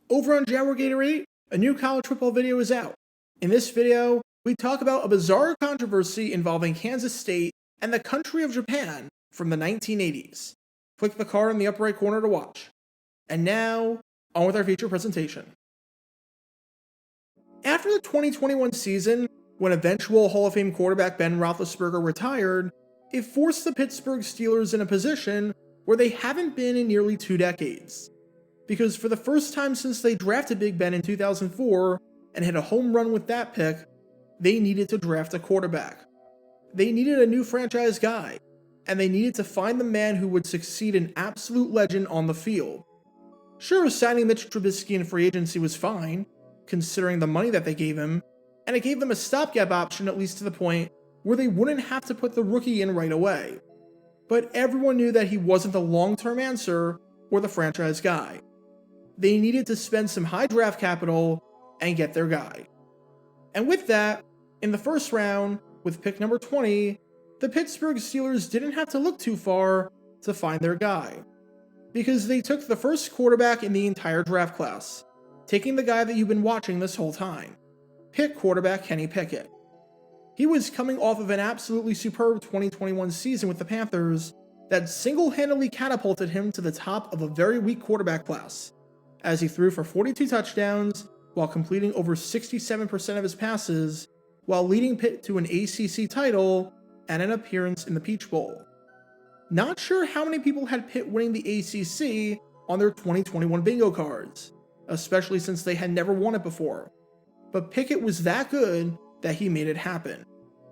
Over on Jaguar Gatorade, a new college football video is out. In this video, we talk about a bizarre controversy involving Kansas State and the country of Japan from the 1980s. Click the card in the upper right corner to watch. And now, on with our feature presentation. After the 2021 season, when eventual Hall of Fame quarterback Ben Roethlisberger retired, it forced the Pittsburgh Steelers in a position where they haven't been in nearly 2 decades. Because for the first time since they drafted Big Ben in 2004 and hit a home run with that pick, they needed to draft a quarterback. They needed a new franchise guy, and they needed to find the man who would succeed an absolute legend on the field. Sure, signing Mitch Trubisky in free agency was fine, considering the money that they gave him, and it gave them a stopgap option at least to the point where they wouldn't have to put the rookie in right away. But everyone knew that he wasn't the long-term answer or the franchise guy. They needed to spend some high draft capital and get their guy. And with that, in the first round, with pick number 20, the Pittsburgh Steelers didn't have to look too far to find their guy. Because they took the first quarterback in the entire draft class, taking the guy that you've been watching this whole time, Pitt quarterback Kenny Pickett. He was coming off of an absolutely superb 2021 season with the Panthers that single-handedly catapulted him to the top of a very weak quarterback class, as he threw for 42 touchdowns while completing over 67% of his passes, while leading Pitt to an ACC title and an appearance in the Peach Bowl. Not sure how many people had Pitt winning the ACC on their 2021 bingo cards, especially since they had never won it before. But Pickett was that good that he made it happen,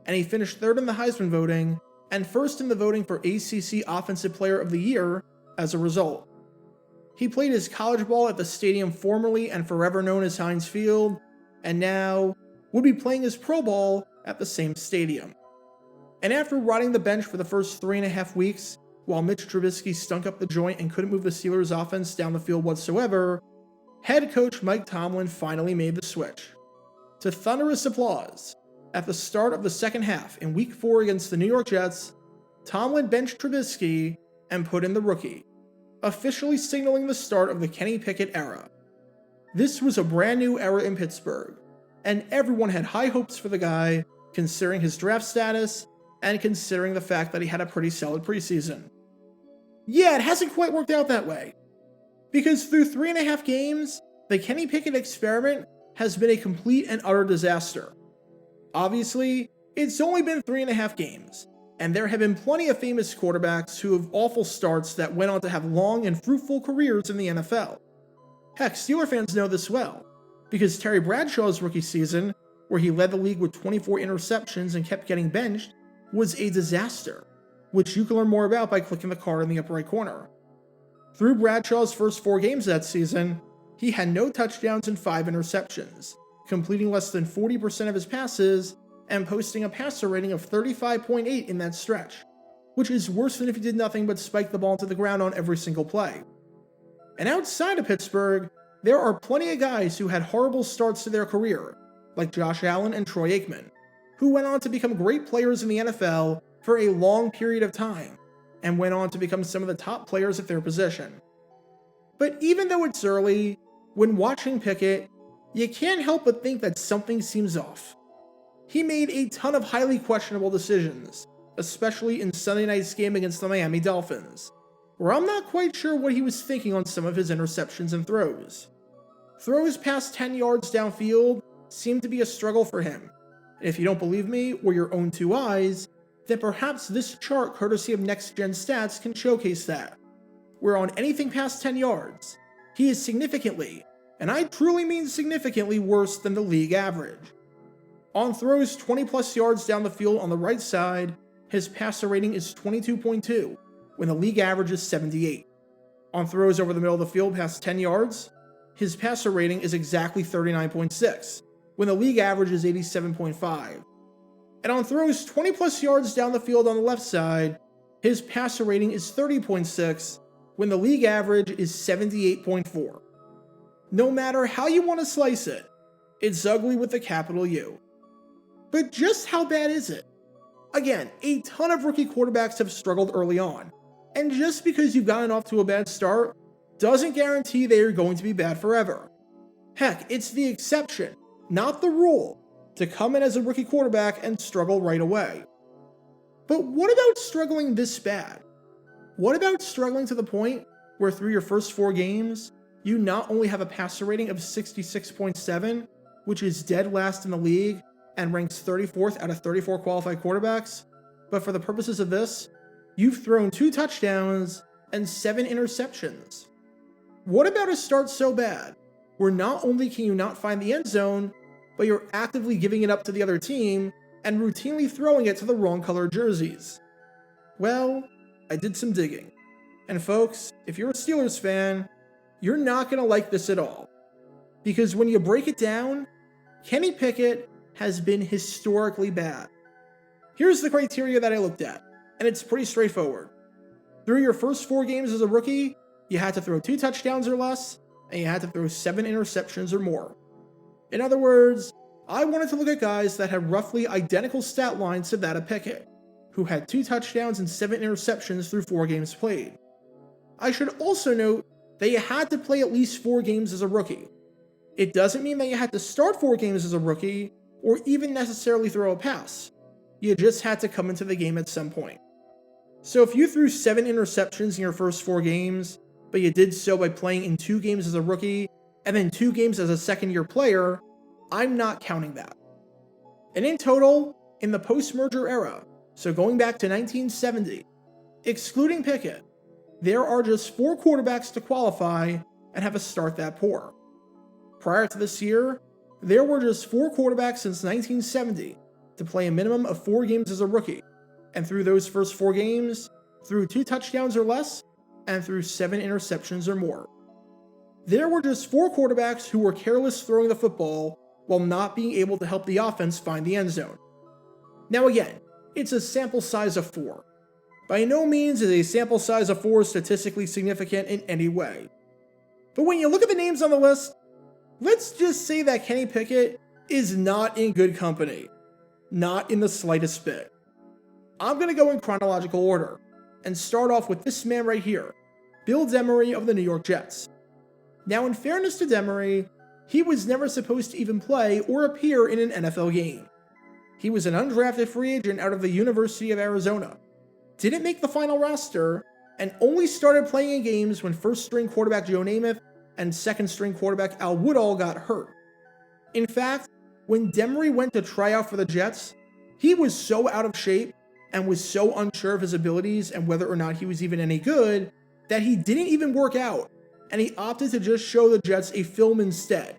and he finished third in the Heisman voting and first in the voting for ACC Offensive Player of the Year as a result. He played his college ball at the stadium formerly and forever known as Heinz Field, and now would be playing his pro ball at the same stadium. And after riding the bench for the first 3.5 weeks, while Mitch Trubisky stunk up the joint and couldn't move the Steelers' offense down the field whatsoever, head coach Mike Tomlin finally made the switch. To thunderous applause, at the start of the second half in Week 4 against the New York Jets, Tomlin benched Trubisky and put in the rookie, officially signaling the start of the Kenny Pickett era. This was a brand new era in Pittsburgh, and everyone had high hopes for the guy, considering his draft status and considering the fact that he had a pretty solid preseason. Yeah, it hasn't quite worked out that way. Because through 3.5 games, the Kenny Pickett experiment has been a complete and utter disaster. Obviously, it's only been 3.5 games, and there have been plenty of famous quarterbacks who have awful starts that went on to have long and fruitful careers in the NFL. Heck, Steeler fans know this well, because Terry Bradshaw's rookie season, where he led the league with 24 interceptions and kept getting benched, was a disaster, which you can learn more about by clicking the card in the upper right corner. Through Bradshaw's first 4 games that season, he had no touchdowns and 5 interceptions, completing less than 40% of his passes and posting a passer rating of 35.8 in that stretch, which is worse than if he did nothing but spike the ball to the ground on every single play. And outside of Pittsburgh, there are plenty of guys who had horrible starts to their career, like Josh Allen and Troy Aikman, who went on to become great players in the NFL for a long period of time, and went on to become some of the top players at their position. But even though it's early, when watching Pickett, you can't help but think that something seems off. He made a ton of highly questionable decisions, especially in Sunday night's game against the Miami Dolphins, where I'm not quite sure what he was thinking on some of his interceptions and throws. Throws past 10 yards downfield seemed to be a struggle for him, and if you don't believe me or your own 2 eyes, then perhaps this chart courtesy of Next Gen Stats can showcase that, where on anything past 10 yards, he is significantly, and I truly mean significantly, worse than the league average. On throws 20 plus yards down the field on the right side, his passer rating is 22.2, when the league average is 78. On throws over the middle of the field past 10 yards, his passer rating is exactly 39.6, when the league average is 87.5. And on throws 20 plus yards down the field on the left side, his passer rating is 30.6, when the league average is 78.4. No matter how you want to slice it, it's ugly with a capital U. But just how bad is it? Again, a ton of rookie quarterbacks have struggled early on, and just because you've gotten off to a bad start doesn't guarantee they are going to be bad forever. Heck, it's the exception, not the rule, to come in as a rookie quarterback and struggle right away. But what about struggling this bad? What about struggling to the point where through your first 4 games, you not only have a passer rating of 66.7, which is dead last in the league and ranks 34th out of 34 qualified quarterbacks, but for the purposes of this, you've thrown 2 touchdowns and 7 interceptions? What about a start so bad, where not only can you not find the end zone, but you're actively giving it up to the other team and routinely throwing it to the wrong colored jerseys? Well, I did some digging. And folks, if you're a Steelers fan, you're not going to like this at all. Because when you break it down, Kenny Pickett has been historically bad. Here's the criteria that I looked at, and it's pretty straightforward. Through your first 4 games as a rookie, you had to throw 2 touchdowns or less, and you had to throw 7 interceptions or more. In other words, I wanted to look at guys that had roughly identical stat lines to that of Pickett, who had 2 touchdowns and 7 interceptions through 4 games played. I should also note that you had to play at least 4 games as a rookie. It doesn't mean that you had to start 4 games as a rookie, or even necessarily throw a pass. You just had to come into the game at some point. So if you threw 7 interceptions in your first 4 games, but you did so by playing in 2 games as a rookie, and then 2 games as a second-year player, I'm not counting that. And in total, in the post-merger era, so going back to 1970, excluding Pickett, there are just 4 quarterbacks to qualify and have a start that poor. Prior to this year, there were just 4 quarterbacks since 1970 to play a minimum of 4 games as a rookie, and through those first 4 games, threw 2 touchdowns or less, and threw 7 interceptions or more. There were just 4 quarterbacks who were careless throwing the football while not being able to help the offense find the end zone. Now again, it's a sample size of 4. By no means is a sample size of 4 statistically significant in any way. But when you look at the names on the list, let's just say that Kenny Pickett is not in good company. Not in the slightest bit. I'm going to go in chronological order, and start off with this man right here, Bill Demery of the New York Jets. Now, in fairness to Demery, he was never supposed to even play or appear in an NFL game. He was an undrafted free agent out of the University of Arizona, didn't make the final roster, and only started playing in games when first-string quarterback Joe Namath and second-string quarterback Al Woodall got hurt. In fact, when Demery went to try out for the Jets, he was so out of shape and was so unsure of his abilities and whether or not he was even any good that he didn't even work out, and he opted to just show the Jets a film instead.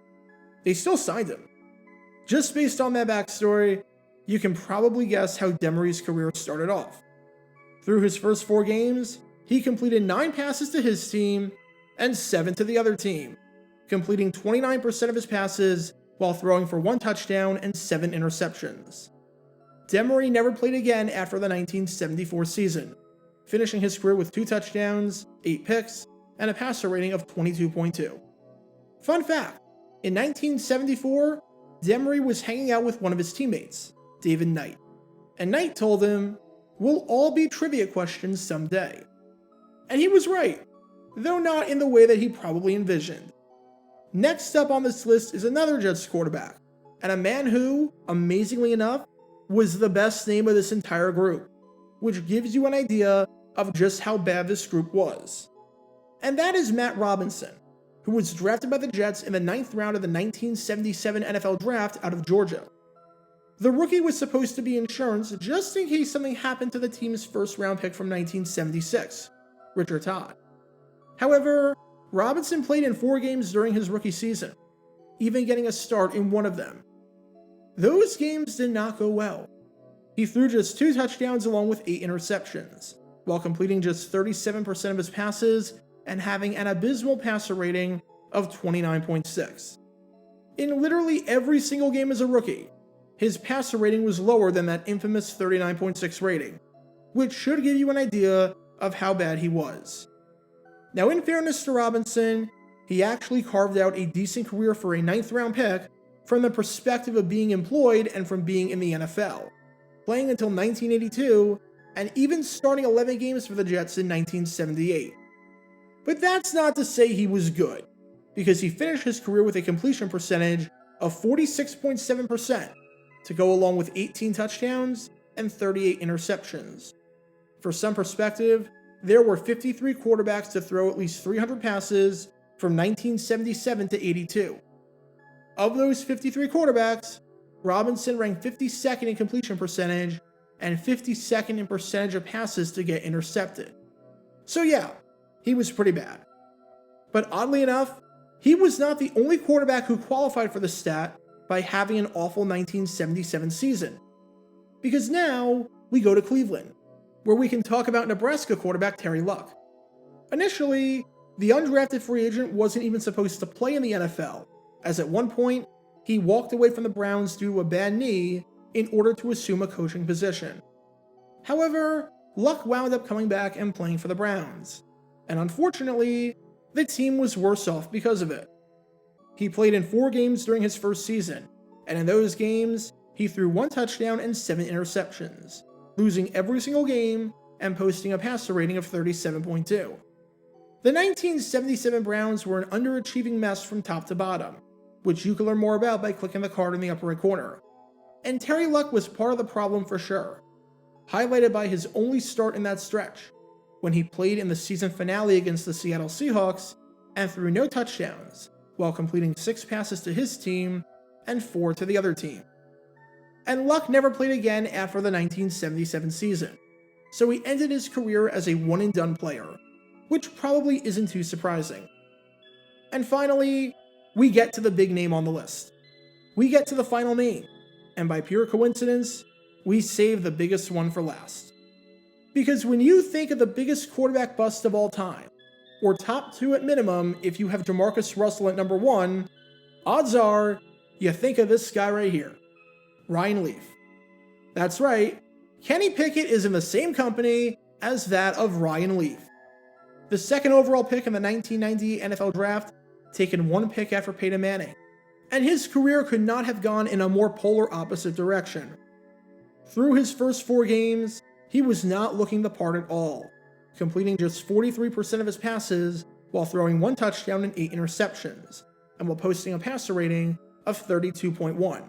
They still signed him. Just based on that backstory, you can probably guess how Demery's career started off. Through his first 4 games, he completed 9 passes to his team and 7 to the other team, completing 29% of his passes while throwing for 1 touchdown and 7 interceptions. Demery never played again after the 1974 season, finishing his career with 2 touchdowns, 8 picks, and a passer rating of 22.2. Fun fact, in 1974, Demery was hanging out with one of his teammates, David Knight, and Knight told him, "We'll all be trivia questions someday." And he was right, though not in the way that he probably envisioned. Next up on this list is another Jets quarterback, and a man who, amazingly enough, was the best name of this entire group, which gives you an idea of just how bad this group was. And that is Matt Robinson, who was drafted by the Jets in the 9th round of the 1977 NFL Draft out of Georgia. The rookie was supposed to be insurance just in case something happened to the team's first-round pick from 1976, Richard Todd. However, Robinson played in 4 games during his rookie season, even getting a start in one of them. Those games did not go well. He threw just 2 touchdowns along with 8 interceptions, while completing just 37% of his passes and having an abysmal passer rating of 29.6. In literally every single game as a rookie, his passer rating was lower than that infamous 39.6 rating, which should give you an idea of how bad he was. Now, in fairness to Robinson, he actually carved out a decent career for a 9th round pick from the perspective of being employed and from being in the NFL, playing until 1982 and even starting 11 games for the Jets in 1978. But that's not to say he was good. because he finished his career with a completion percentage of 46.7% to go along with 18 touchdowns and 38 interceptions. For some perspective, there were 53 quarterbacks to throw at least 300 passes from 1977 to 82. Of those 53 quarterbacks, Robinson ranked 52nd in completion percentage and 52nd in percentage of passes to get intercepted. So yeah, he was pretty bad. But oddly enough, he was not the only quarterback who qualified for the stat by having an awful 1977 season. Because now, we go to Cleveland, where we can talk about Nebraska quarterback Terry Luck. Initially, the undrafted free agent wasn't even supposed to play in the NFL, as at one point, he walked away from the Browns due to a bad knee in order to assume a coaching position. However, Luck wound up coming back and playing for the Browns, and unfortunately, the team was worse off because of it. He played in 4 games during his first season, and in those games, he threw 1 touchdown and 7 interceptions, losing every single game and posting a passer rating of 37.2. The 1977 Browns were an underachieving mess from top to bottom, which you can learn more about by clicking the card in the upper right corner. And Terry Luck was part of the problem for sure, highlighted by his only start in that stretch, when he played in the season finale against the Seattle Seahawks and threw no touchdowns, while completing 6 passes to his team and 4 to the other team. And Luck never played again after the 1977 season, so he ended his career as a one-and-done player, which probably isn't too surprising. And finally, we get to the big name on the list. We get to the final name, and by pure coincidence, we save the biggest one for last. Because when you think of the biggest quarterback bust of all time, or top 2 at minimum if you have Jamarcus Russell at number 1, odds are you think of this guy right here, Ryan Leaf. That's right, Kenny Pickett is in the same company as that of Ryan Leaf. The 2nd overall pick in the 1990 NFL Draft, taken 1 pick after Peyton Manning, and his career could not have gone in a more polar opposite direction. Through his first 4 games, he was not looking the part at all, completing just 43% of his passes while throwing 1 touchdown and 8 interceptions, and while posting a passer rating of 32.1.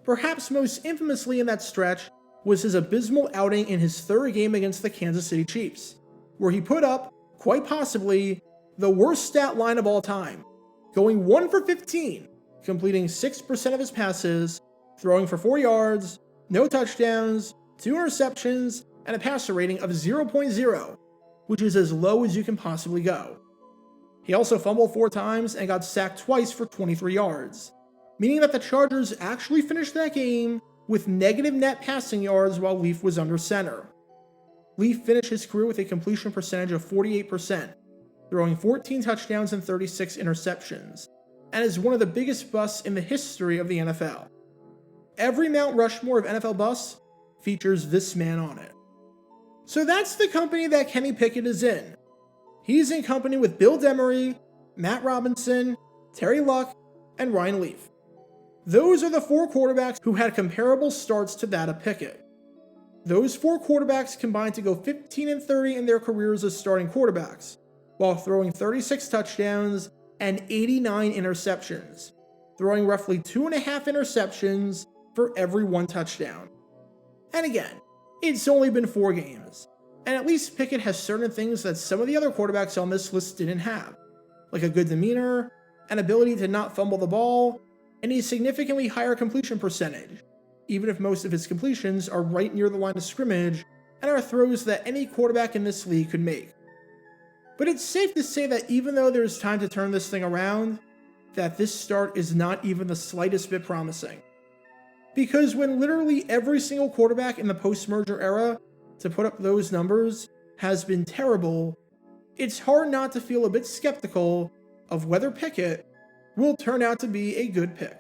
Perhaps most infamously in that stretch was his abysmal outing in his 3rd game against the Kansas City Chiefs, where he put up, quite possibly, the worst stat line of all time, going 1 for 15, completing 6% of his passes, throwing for 4 yards, no touchdowns, 2 interceptions, and a passer rating of 0.0, which is as low as you can possibly go. He also fumbled 4 times and got sacked twice for 23 yards, meaning that the Chargers actually finished that game with negative net passing yards while Leaf was under center. Leaf finished his career with a completion percentage of 48%, throwing 14 touchdowns and 36 interceptions, and is one of the biggest busts in the history of the NFL. Every Mount Rushmore of NFL busts features this man on it. So that's the company that Kenny Pickett is in. He's in company with Bill Demery, Matt Robinson, Terry Luck, and Ryan Leaf. Those are the 4 quarterbacks who had comparable starts to that of Pickett. Those 4 quarterbacks combined to go 15-30 in their careers as starting quarterbacks, while throwing 36 touchdowns and 89 interceptions, throwing roughly 2.5 interceptions for every 1 touchdown. And again, it's only been 4 games, and at least Pickett has certain things that some of the other quarterbacks on this list didn't have, like a good demeanor, an ability to not fumble the ball, and a significantly higher completion percentage, even if most of his completions are right near the line of scrimmage and are throws that any quarterback in this league could make. But it's safe to say that even though there's time to turn this thing around, that this start is not even the slightest bit promising. Because when literally every single quarterback in the post-merger era to put up those numbers has been terrible, it's hard not to feel a bit skeptical of whether Pickett will turn out to be a good pick.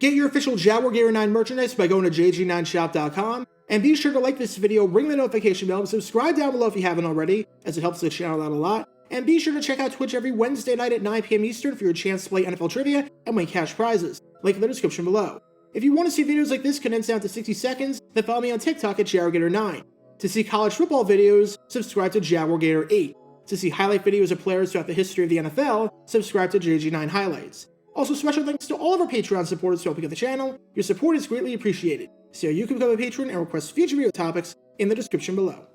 Get your official Jaguar Gator 9 merchandise by going to jg9shop.com, and be sure to like this video, ring the notification bell, and subscribe down below if you haven't already, as it helps the channel out a lot. And be sure to check out Twitch every Wednesday night at 9 p.m. Eastern for your chance to play NFL trivia and win cash prizes. Link in the description below. If you want to see videos like this condensed down to 60 seconds, then follow me on TikTok at Jaguar Gator 9. To see college football videos, subscribe to Jaguar Gator 8. To see highlight videos of players throughout the history of the NFL, subscribe to JG9 Highlights. Also, special thanks to all of our Patreon supporters for helping out the channel. Your support is greatly appreciated. See how you can become a patron and request future video topics in the description below.